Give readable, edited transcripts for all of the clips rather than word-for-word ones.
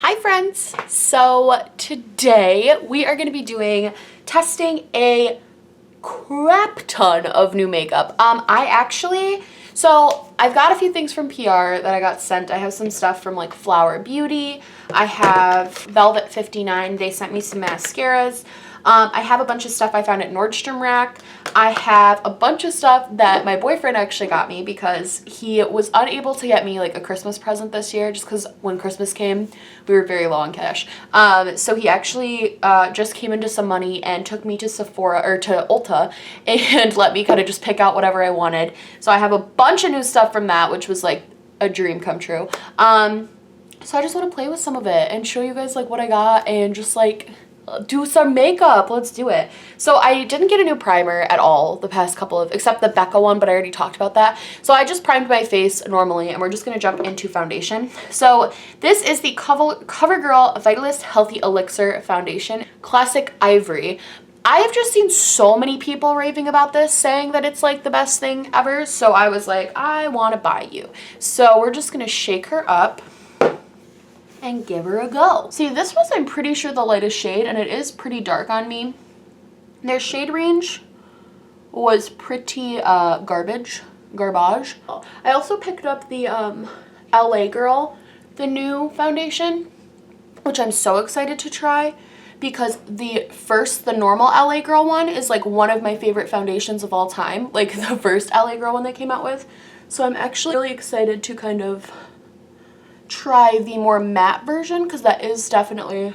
Hi friends! So today we are going to be testing a crap ton of new makeup. I've got a few things from PR that I got sent. I have some stuff from like Flower Beauty. I have Velvet 59. They sent me some mascaras. I have a bunch of stuff I found at Nordstrom Rack. I have a bunch of stuff that my boyfriend actually got me because he was unable to get me like a Christmas present this year just because when Christmas came, we were very low on cash. So he actually just came into some money and took me to Sephora or to Ulta and let me kind of just pick out whatever I wanted. So I have a bunch of new stuff from that, which was like a dream come true. So I just want to play with some of it and show you guys like what I got and just like do some makeup. Let's do it. So I didn't get a new primer at all the past couple of, except the Becca one, but I already talked about that. So I just primed my face normally and we're just going to jump into foundation. So this is the CoverGirl Vitalist Healthy Elixir Foundation Classic Ivory. I have just seen so many people raving about this, saying that it's like the best thing ever. So I was like, I want to buy you. So we're just going to shake her up and give her a go. See, this was, I'm pretty sure, the lightest shade, and it is pretty dark on me. Their shade range was pretty garbage. I also picked up the LA Girl, the new foundation, which I'm so excited to try because the normal LA Girl one is like one of my favorite foundations of all time, like the first LA Girl one they came out with. So I'm actually really excited to kind of try the more matte version because that is definitely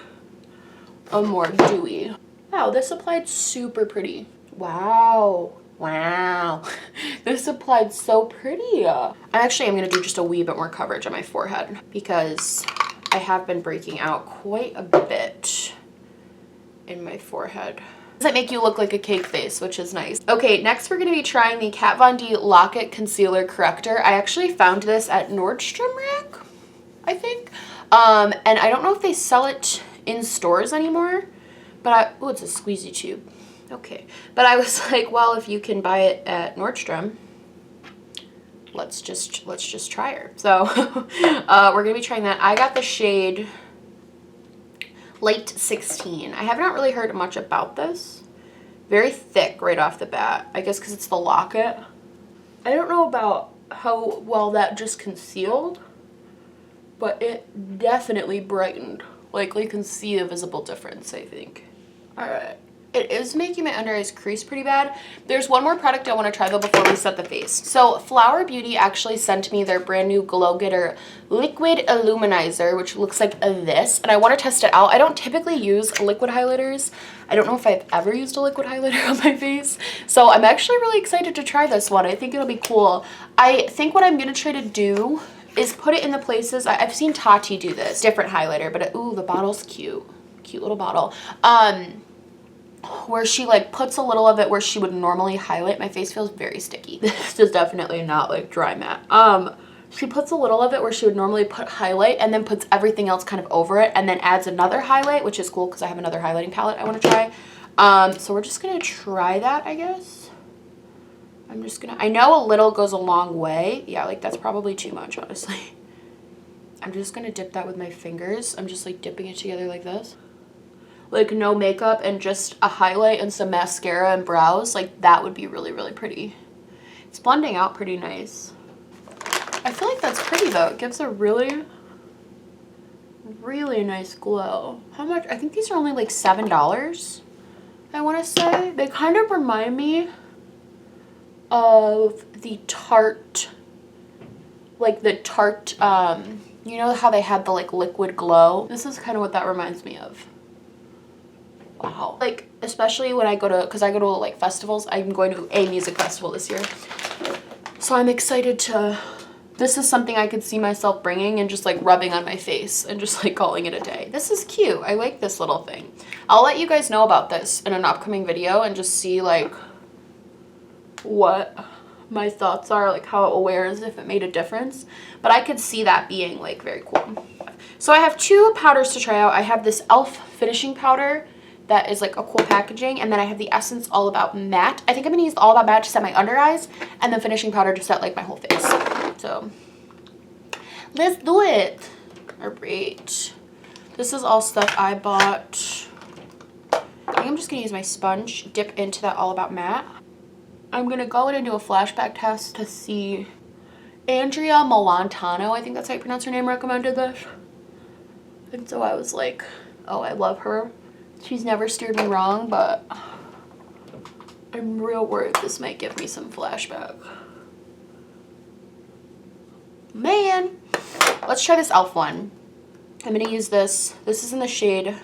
a more dewy. Wow, this applied super pretty. Wow. This applied so pretty. I actually am going to do just a wee bit more coverage on my forehead because I have been breaking out quite a bit in my forehead. Does that make you look like a cake face, which is nice. Okay, next we're going to be trying the Kat Von D Lock-It Concealer Corrector. I actually found this at Nordstrom Rack, I think. And I don't know if they sell it in stores anymore, but oh, it's a squeezy tube. Okay. But I was like, well, if you can buy it at Nordstrom, let's just try her. So we're going to be trying that. I got the shade Light 16. I have not really heard much about this. Very thick right off the bat. I guess because it's the Lock-It. I don't know about how well that just concealed, but it definitely brightened. Like you can see a visible difference, I think. All right. It is making my under eyes crease pretty bad. There's one more product I want to try though before we set the face. So Flower Beauty actually sent me their brand new Glow Getter Liquid Illuminizer, which looks like this. And I want to test it out. I don't typically use liquid highlighters. I don't know if I've ever used a liquid highlighter on my face. So I'm actually really excited to try this one. I think it'll be cool. I think what I'm going to try to do is put it in the places, I've seen Tati do this, different highlighter, but ooh, the bottle's cute. Cute little bottle. Where she like puts a little of it where she would normally highlight. My face feels very sticky. This is definitely not like dry matte. She puts a little of it where she would normally put highlight and then puts everything else kind of over it and then adds another highlight, which is cool because I have another highlighting palette I want to try. So we're just gonna try that, I guess. I know a little goes a long way. Yeah, like that's probably too much, honestly. I'm just gonna dip that with my fingers. I'm just like dipping it together like this. Like no makeup and just a highlight and some mascara and brows. Like that would be really, really pretty. It's blending out pretty nice. I feel like that's pretty though. It gives a really, really nice glow. How much? I think these are only like $7, I want to say. They kind of remind me of the Tarte, like the Tarte, you know how they had the like liquid glow? This is kind of what that reminds me of. Wow. Like, especially when I go to, because I go to like festivals. I'm going to a music festival this year. So I'm excited to, this is something I could see myself bringing and just like rubbing on my face and just like calling it a day. This is cute. I like this little thing. I'll let you guys know about this in an upcoming video and just see like what my thoughts are, like how it wears, if it made a difference. But I could see that being like very cool. So I have two powders to try out. I have this e.l.f. finishing powder that is like a cool packaging, and then I have the Essence All About Matte. I think I'm gonna use All About Matte to set my under eyes and the finishing powder to set like my whole face. So let's do it. All right. This is all stuff I bought. I think I'm just gonna use my sponge, dip into that All About Matte. I'm gonna go in and do a flashback test to see. Andrea Milantano, I think that's how you pronounce her name, recommended this. And so I was like, oh, I love her. She's never steered me wrong, but I'm real worried this might give me some flashback. Man, let's try this e.l.f. one. I'm gonna use this. This is in the shade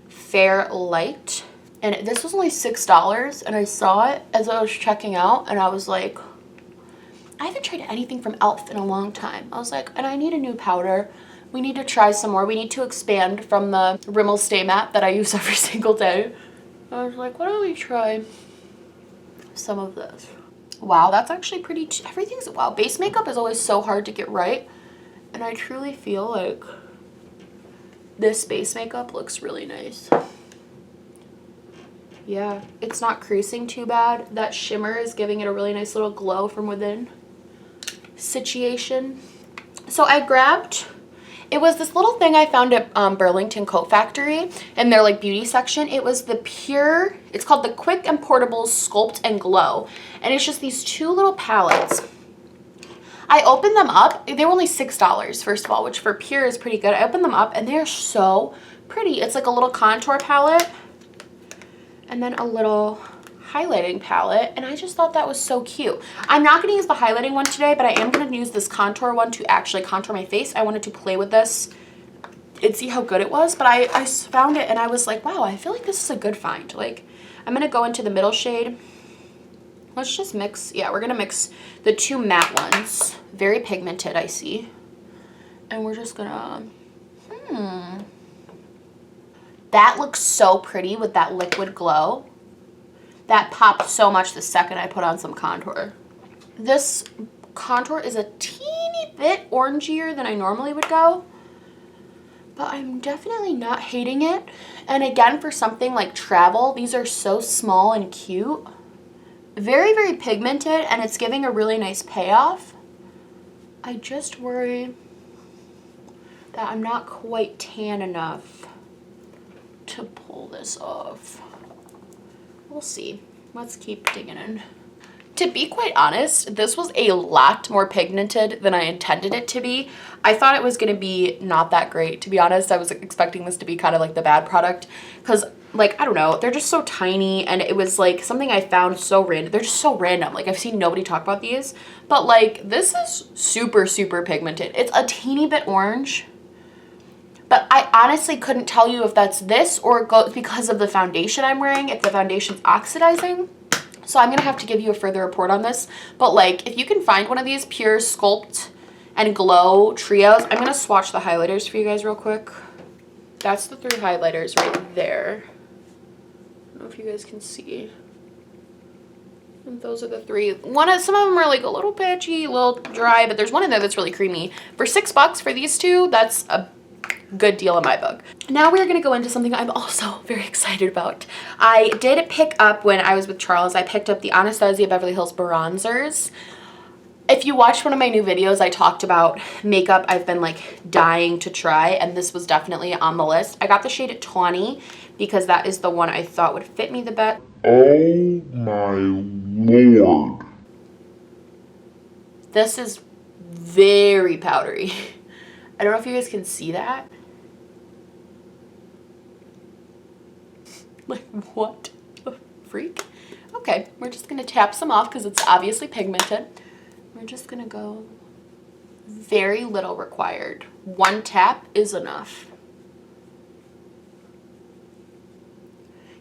Fair Light. And this was only $6, and I saw it as I was checking out, and I was like, I haven't tried anything from e.l.f. in a long time. I was like, and I need a new powder. We need to try some more. We need to expand from the Rimmel Stay Matte that I use every single day. I was like, why don't we try some of this? Wow, that's actually pretty, everything's, wow, base makeup is always so hard to get right. And I truly feel like this base makeup looks really nice. Yeah, it's not creasing too bad. That shimmer is giving it a really nice little glow from within situation. So I grabbed, it was this little thing I found at Burlington Coat Factory in their like beauty section. It was the Pure, it's called the Quick and Portable Sculpt and Glow. And it's just these two little palettes. I opened them up. They were only $6, first of all, which for Pure is pretty good. I opened them up and they're so pretty. It's like a little contour palette and then a little highlighting palette, and I just thought that was so cute. I'm not going to use the highlighting one today, but I am going to use this contour one to actually contour my face. I wanted to play with this and see how good it was, but I found it and I was like, wow, I feel like this is a good find. Like, I'm going to go into the middle shade. Let's just mix, yeah, we're going to mix the two matte ones. Very pigmented, I see. And we're just going to, That looks so pretty with that liquid glow. That popped so much the second I put on some contour. This contour is a teeny bit orangier than I normally would go, but I'm definitely not hating it. And again, for something like travel, these are so small and cute. Very, very pigmented, and it's giving a really nice payoff. I just worry that I'm not quite tan enough to pull this off. We'll see. Let's keep digging in. To be quite honest, this was a lot more pigmented than I intended it to be. I thought it was going to be not that great. To be honest, I was expecting this to be kind of like the bad product because, like, I don't know, they're just so tiny, and it was like something I found so random. They're just so random. Like, I've seen nobody talk about these, but like this is super, super pigmented. It's a teeny bit orange. But I honestly couldn't tell you if that's this or it goes because of the foundation I'm wearing, if the foundation's oxidizing. So I'm going to have to give you a further report on this. But like, if you can find one of these Pure Sculpt and Glow trios, I'm going to swatch the highlighters for you guys real quick. That's the 3 highlighters right there. I don't know if you guys can see. And those are the 3. Some of them are like a little patchy, a little dry, but there's one in there that's really creamy. For $6 for these 2, that's a good deal in my book. Now we're going to go into something I'm also very excited about. I did pick up, when I was with Charles, I picked up the Anastasia Beverly Hills bronzers. If you watched one of my new videos, I talked about makeup I've been like dying to try, and this was definitely on the list. I got the shade 20 because that is the one I thought would fit me the best. Oh my lord. This is very powdery. I don't know if you guys can see that. Like, what the freak? Okay, we're just going to tap some off because it's obviously pigmented. We're just going to go very little required. 1 tap is enough.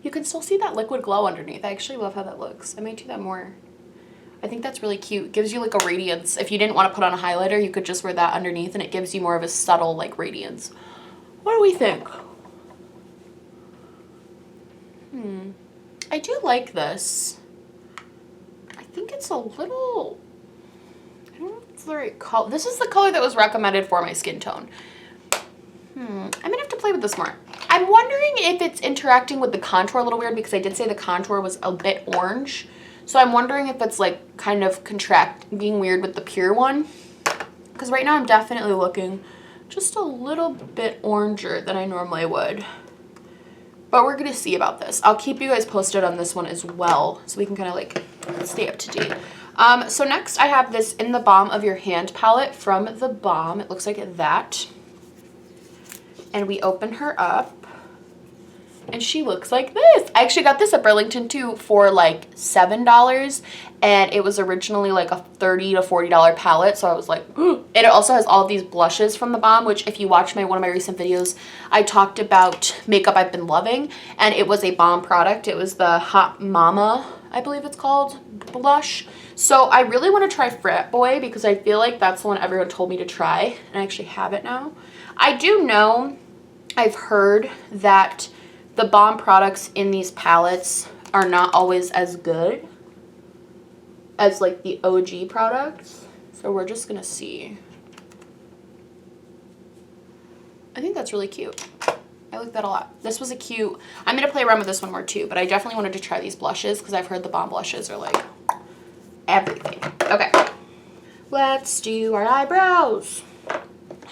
You can still see that liquid glow underneath. I actually love how that looks. I might do that more. I think that's really cute. It gives you like a radiance. If you didn't want to put on a highlighter, you could just wear that underneath and it gives you more of a subtle like radiance. What do we think? I do like this. I think it's a little, I don't know if it's the right color. This is the color that was recommended for my skin tone. I'm gonna have to play with this more. I'm wondering if it's interacting with the contour a little weird because I did say the contour was a bit orange. So I'm wondering if it's like kind of being weird with the Pure one. Because right now I'm definitely looking just a little bit oranger than I normally would. But we're gonna see about this. I'll keep you guys posted on this one as well, so we can kind of like stay up to date. So next I have this In the Balm of Your Hand palette from the Balm. It looks like that. And we open her up. And she looks like this. I actually got this at Burlington too for like $7. And it was originally like a $30 to $40 palette. So I was like, and it also has all of these blushes from the Balm, which if you watch one of my recent videos, I talked about makeup I've been loving. And it was a Balm product. It was the Hot Mama, I believe it's called, blush. So I really want to try Frat Boy because I feel like that's the one everyone told me to try. And I actually have it now. I do know, I've heard that the Balm products in these palettes are not always as good as like the OG products. So we're just gonna see. I think that's really cute. I like that a lot. This was a cute, I'm gonna play around with this one more too, but I definitely wanted to try these blushes because I've heard the Balm blushes are like everything. Okay, let's do our eyebrows.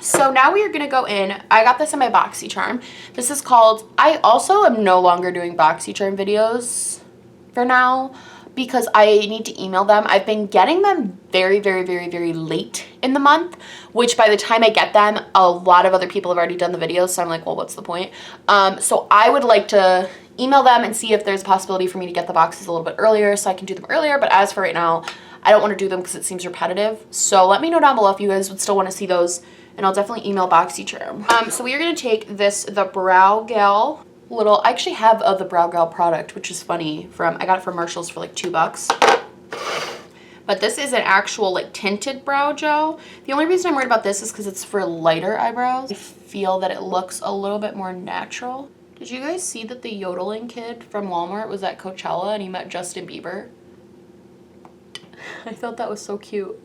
So now we are going to go in. I got this in my BoxyCharm. This is called, I also am no longer doing BoxyCharm videos for now because I need to email them. I've been getting them very, very, very, very late in the month, which by the time I get them, a lot of other people have already done the videos. So I'm like, well, what's the point? So I would like to email them and see if there's a possibility for me to get the boxes a little bit earlier so I can do them earlier. But as for right now, I don't want to do them because it seems repetitive. So let me know down below if you guys would still want to see those. And I'll definitely email BoxyCharm. So we are going to take this, the Brow Gal little, I actually have the Brow Gal product, which is funny. I got it from Marshall's for like $2. But this is an actual like tinted brow gel. The only reason I'm worried about this is because it's for lighter eyebrows. I feel that it looks a little bit more natural. Did you guys see that the yodeling kid from Walmart was at Coachella and he met Justin Bieber? I thought that was so cute.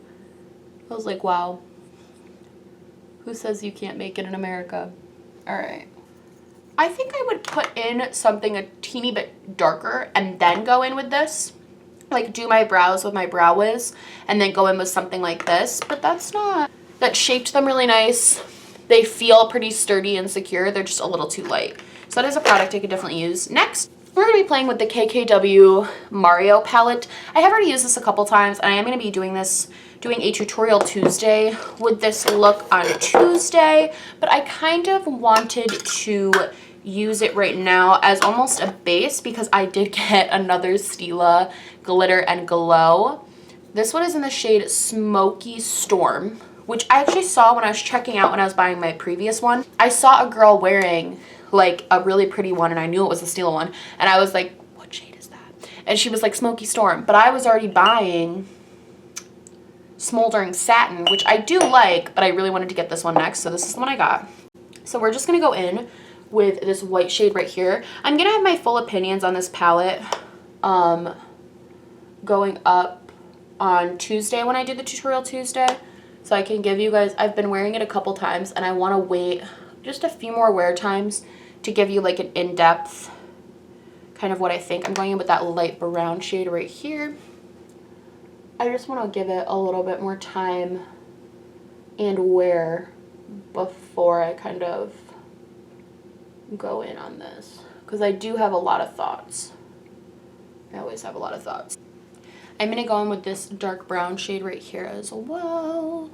I was like, wow. Who says you can't make it in America? All right. I think I would put in something a teeny bit darker and then go in with this. Like do my brows with my Brow Wiz and then go in with something like this. But that's not, that shaped them really nice. They feel pretty sturdy and secure. They're just a little too light. So that is a product I could definitely use. Next, we're going to be playing with the KKW Mario palette. I have already used this a couple times and I am going to be doing a tutorial Tuesday with this look on Tuesday, but I kind of wanted to use it right now as almost a base because I did get another Stila Glitter and Glow. This one is in the shade Smokey Storm, which I actually saw when I was checking out when I was buying my previous one. I saw a girl wearing like a really pretty one and I knew it was a Stila one and I was like, what shade is that? And she was like Smokey Storm, but I was already buying Smoldering Satin, which I do like, but I really wanted to get this one next, so this is the one I got. So we're just going to go in with this white shade right here. I'm going to have my full opinions on this palette going up on Tuesday when I do the tutorial Tuesday, so I can give you guys, I've been wearing it a couple times, and I want to wait just a few more wear times to give you like an in-depth kind of what I think. I'm going in with that light brown shade right here. I just want to give it a little bit more time and wear before I kind of go in on this. Because I do have a lot of thoughts. I always have a lot of thoughts. I'm going to go in with this dark brown shade right here as well.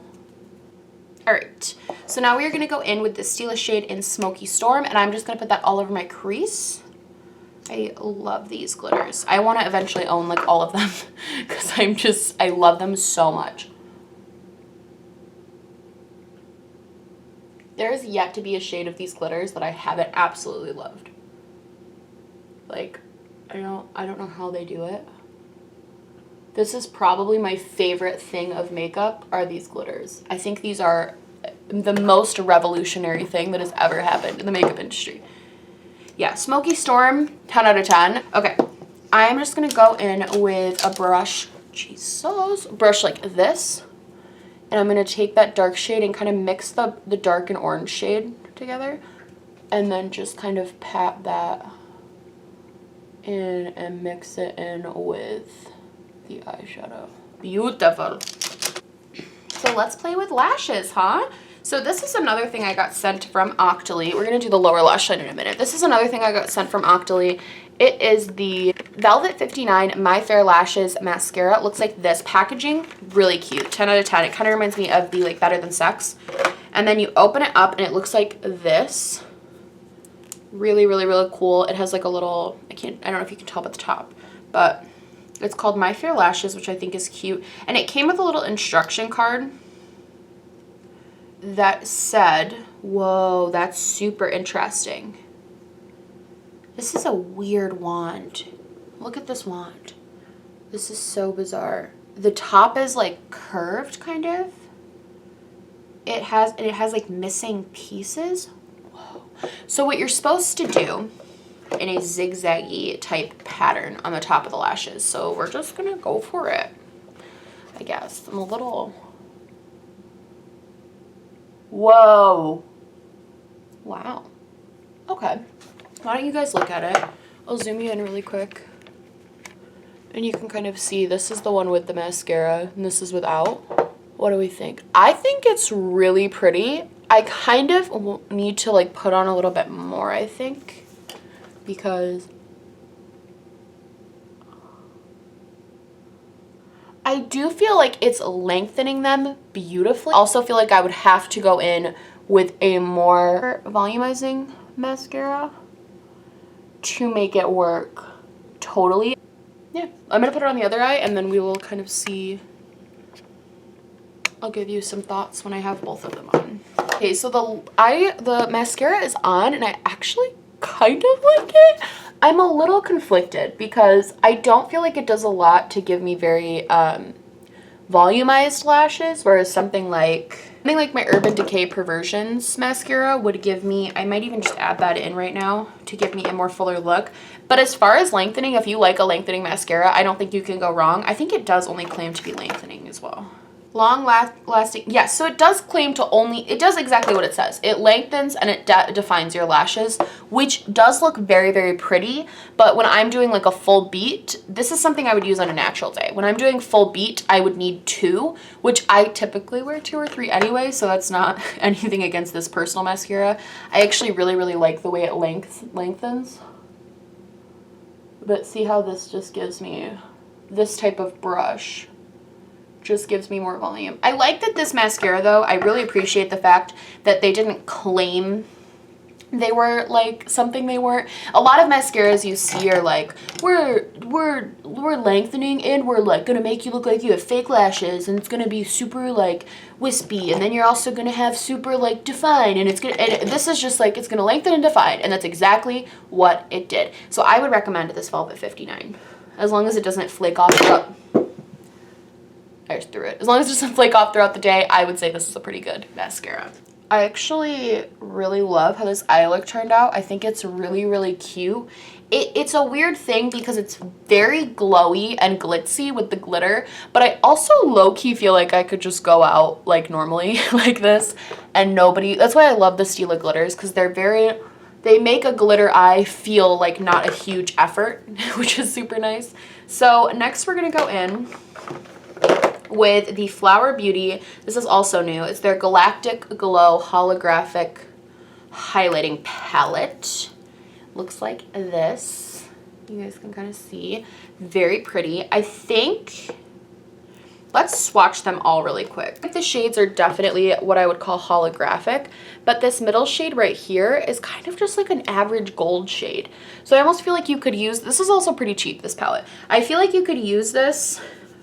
Alright, so now we are going to go in with the Stila shade in Smokey Storm. And I'm just going to put that all over my crease. I love these glitters. I want to eventually own like all of them because I love them so much. There is yet to be a shade of these glitters that I haven't absolutely loved. Like, I don't know how they do it. This is probably my favorite thing of makeup are these glitters. I think these are the most revolutionary thing that has ever happened in the makeup industry. Yeah, Smokey Storm, 10 out of 10. Okay, I'm just going to go in with a brush, brush like this. And I'm going to take that dark shade and kind of mix the dark and orange shade together. And then just kind of pat that in and mix it in with the eyeshadow. Beautiful. So let's play with lashes, huh? So this is another thing I got sent from Octoly. We're going to do the lower lash line in a minute. This is another thing I got sent from Octoly. It is the Velvet 59 My Fair Lashes Mascara. It looks like this. Packaging, really cute. 10 out of 10. It kind of reminds me of the like Better Than Sex. And then you open it up and it looks like this. Really, really, really cool. It has like a little, I don't know if you can tell at the top, but it's called My Fair Lashes, which I think is cute. And it came with a little instruction card that said, whoa, that's super interesting. This is a weird wand. Look at this wand. This is so bizarre. The top is like curved kind of. It has like missing pieces. Whoa. So what you're supposed to do in a zigzaggy type pattern on the top of the lashes. So we're just gonna go for it, I guess. I'm a little, whoa. Wow. Okay. Why don't you guys look at it? I'll zoom you in really quick. And you can kind of see this is the one with the mascara and this is without. What do we think? I think it's really pretty. I kind of need to like put on a little bit more, I think, because I do feel like it's lengthening them beautifully. Also feel like I would have to go in with a more volumizing mascara to make it work totally. Yeah, I'm gonna put it on the other eye and then we will kind of see. I'll give you some thoughts when I have both of them on. Okay, so the mascara is on and I actually kind of like it. I'm a little conflicted because I don't feel like it does a lot to give me very volumized lashes, whereas something like my Urban Decay Perversions mascara would give me, I might even just add that in right now to give me a more fuller look. But as far as lengthening, if you like a lengthening mascara, I don't think you can go wrong. I think it does only claim to be lengthening as well. Long lasting, yes, so it does claim to only, it does exactly what it says. It lengthens and it defines your lashes, which does look very, very pretty. But when I'm doing like a full beat, this is something I would use on a natural day. When I'm doing full beat, I would need 2, which I typically wear 2 or 3 anyway, so that's not anything against this personal mascara. I actually really, really like the way it lengthens. But see how this just gives me this type of brush. Just gives me more volume. I like that this mascara though, I really appreciate the fact that they didn't claim they were like something they weren't. A lot of mascaras you see are like, we're lengthening and we're like gonna make you look like you have fake lashes and it's gonna be super like wispy and then you're also gonna have super like define and this is just like it's gonna lengthen and define, and that's exactly what it did. So I would recommend this Velvet 59 as long as it doesn't flake off throughout. I just threw it. As long as it doesn't flake off throughout the day, I would say this is a pretty good mascara. I actually really love how this eye look turned out. I think it's really, really cute. It's a weird thing because it's very glowy and glitzy with the glitter, but I also low-key feel like I could just go out like normally like this and nobody, that's why I love the Stila glitters, because they make a glitter eye feel like not a huge effort, which is super nice. So next we're gonna go in with the Flower Beauty. This is also new. It's their Galactic Glow Holographic Highlighting Palette. Looks like this. You guys can kind of see. Very pretty. I think, let's swatch them all really quick. The shades are definitely what I would call holographic, but this middle shade right here is kind of just like an average gold shade. So I almost feel like you could use, this is also pretty cheap, this palette. I feel like you could use this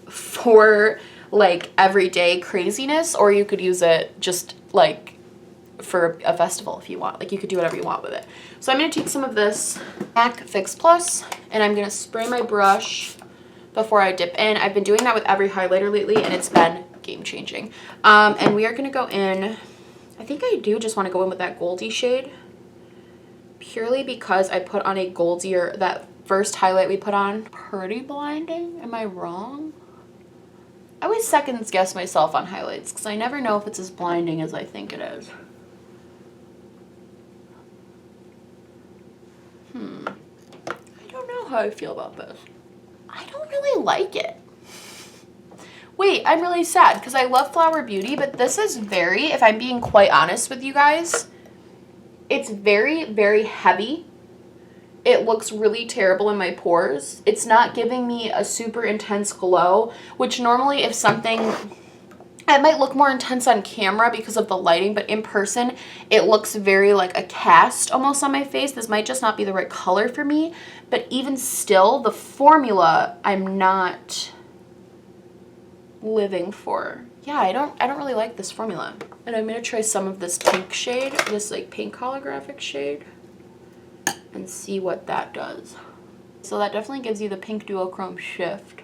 for like everyday craziness, or you could use it just like for a festival if you want. Like you could do whatever you want with it. So I'm going to take some of this MAC Fix Plus and I'm going to spray my brush before I dip in. I've been doing that with every highlighter lately and it's been game changing. And we are going to go in, I think I do just want to go in with that Goldie shade purely because I put on a goldier, that first highlight we put on. Pretty blinding, am I wrong? I always second guess myself on highlights because I never know if it's as blinding as I think it is. I don't know how I feel about this. I don't really like it. Wait, I'm really sad because I love Flower Beauty, but this is very, if I'm being quite honest with you guys, it's very, very heavy. It looks really terrible in my pores. It's not giving me a super intense glow, which normally if something, it might look more intense on camera because of the lighting, but in person, it looks very like a cast almost on my face. This might just not be the right color for me, but even still, the formula I'm not living for. Yeah, I don't really like this formula. And I'm gonna try some of this pink shade, this like pink holographic shade, and see what that does. So that definitely gives you the pink duochrome shift,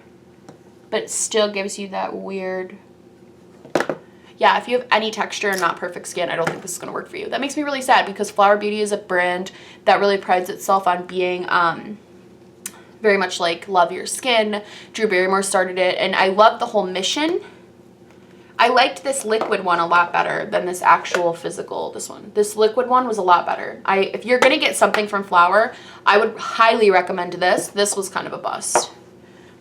but it still gives you that weird, yeah, if you have any texture and not perfect skin, I don't think this is gonna work for you. That makes me really sad because Flower Beauty is a brand that really prides itself on being very much like love your skin. Drew Barrymore started it, and I love the whole mission. I liked this liquid one a lot better than this actual physical, this one. This liquid one was a lot better. If you're gonna get something from Flower, I would highly recommend this. This was kind of a bust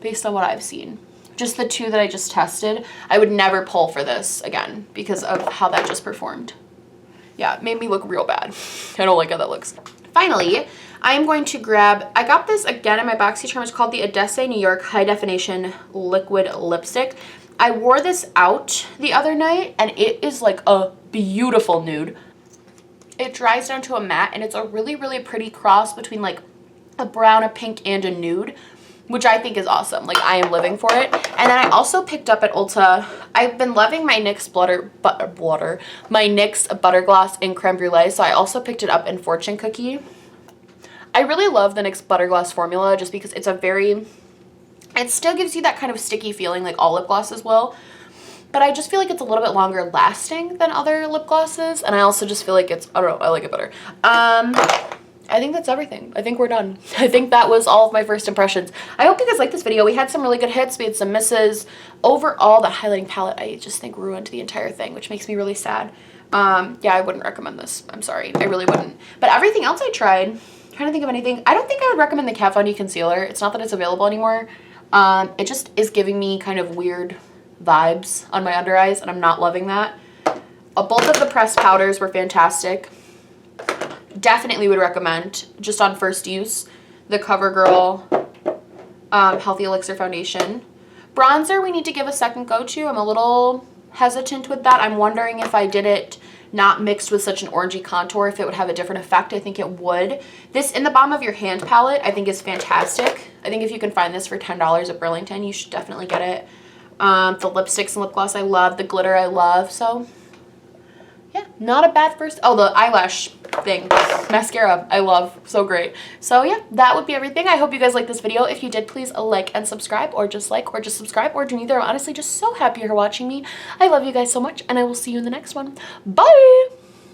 based on what I've seen. Just the two that I just tested, I would never pull for this again because of how that just performed. Yeah, it made me look real bad. I don't like how that looks. Finally, I'm going to grab, I got this again in my BoxyCharm. It's called the Odessa New York High Definition Liquid Lipstick. I wore this out the other night and it is like a beautiful nude. It dries down to a matte and it's a really, really pretty cross between like a brown, a pink, and a nude, which I think is awesome. Like, I am living for it. And then I also picked up at Ulta, I've been loving my NYX my NYX Butter Gloss in Creme Brulee, so I also picked it up in Fortune Cookie. I really love the NYX Butter Gloss formula just because it's a very, it still gives you that kind of sticky feeling like all lip glosses will, but I just feel like it's a little bit longer lasting than other lip glosses, and I also just feel like it's, I don't know, I like it better. I think that's everything. I think we're done. I think that was all of my first impressions. I hope you guys liked this video. We had some really good hits. We had some misses. Overall, the highlighting palette, I just think ruined the entire thing, which makes me really sad. Yeah, I wouldn't recommend this. I'm sorry. I really wouldn't. But everything else I tried, I'm trying to think of anything. I don't think I would recommend the Kat Von D concealer. It's not that it's available anymore. It just is giving me kind of weird vibes on my under eyes, and I'm not loving that. Both of the pressed powders were fantastic. Definitely would recommend, just on first use, the CoverGirl Healthy Elixir Foundation. Bronzer we need to give a second go to. I'm a little hesitant with that. I'm wondering if I did it not mixed with such an orangey contour, if it would have a different effect. I think it would. This In the Balm of Your Hand palette I think is fantastic. I think if you can find this for $10 at Burlington, you should definitely get it. The lipsticks and lip gloss I love. The glitter I love. So yeah, not a bad first. Oh, the eyelash thing, mascara, I love. So great. So yeah, that would be everything. I hope you guys liked this video. If you did, please like and subscribe, or just subscribe, or do neither. I'm honestly just so happy you're watching me. I love you guys so much, and I will see you in the next one. Bye!